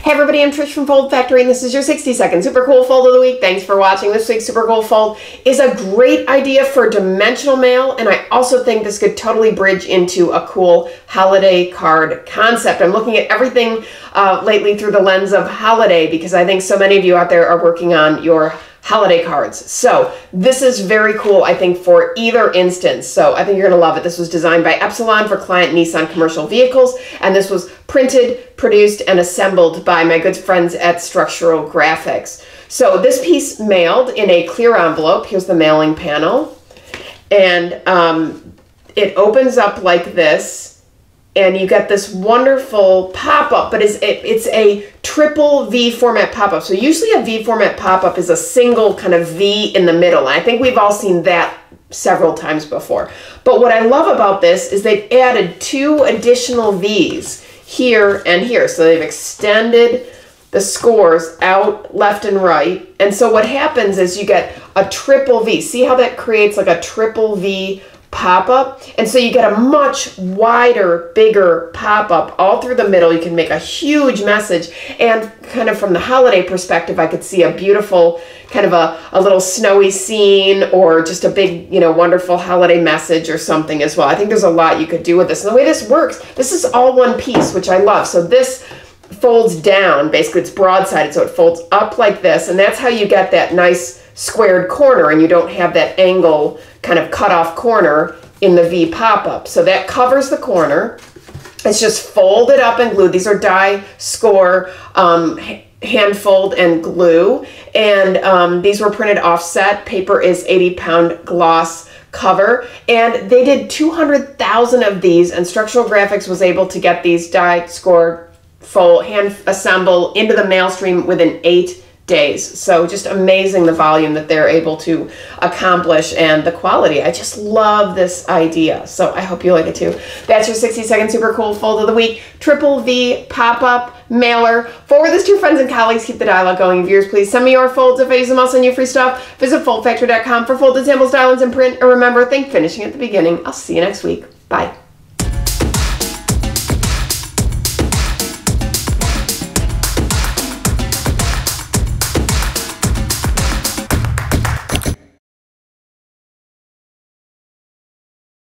Hey everybody, I'm Trish from Foldfactory and this is your 60-second super cool fold of the week. Thanks for watching. This week's super cool fold is a great idea for dimensional mail, and I also think this could totally bridge into a cool holiday card concept. I'm looking at everything lately through the lens of holiday because I think so many of you out there are working on your holiday cards. So this is very cool, I think, for either instance. So I think you're gonna love it. This was designed by Epsilon for client Nissan commercial vehicles, and this was printed, produced, and assembled by my good friends at Structural Graphics. So this piece mailed in a clear envelope. Here's the mailing panel. And it opens up like this, and you get this wonderful pop-up, but it's a triple V format pop-up. So usually a V format pop-up is a single kind of V in the middle. And I think we've all seen that several times before. But what I love about this is they've added two additional Vs here and here. So they've extended the scores out left and right. And so what happens is you get a triple V. See how that creates like a triple V pop-up? And so you get a much wider, bigger pop-up all through the middle. You can make a huge message, and kind of from the holiday perspective, I could see a beautiful kind of a little snowy scene, or just a big, you know, wonderful holiday message or something as well. I think there's a lot you could do with this. And the way this works, this is all one piece, which I love. So this folds down, basically it's broad-sided, so it folds up like this, and that's how you get that nice squared corner, and you don't have that angle kind of cut off corner in the V pop-up. So that covers the corner. It's just folded up and glued. These are die score hand fold and glue, and these were printed offset. Paper is 80-pound gloss cover, and they did 200,000 of these, and Structural Graphics was able to get these die score fold hand assemble into the mail stream within 8 days. So just amazing, the volume that they're able to accomplish and the quality. I just love this idea. So I hope you like it too. That's your 60-second super cool fold of the week. Triple V pop-up mailer. Forward this to your friends and colleagues. Keep the dialogue going. Viewers, please send me your folds. If I use them, I'll send you free stuff. Visit foldfactory.com for folded samples, dial-ins, and print. And remember, think finishing at the beginning. I'll see you next week. Bye.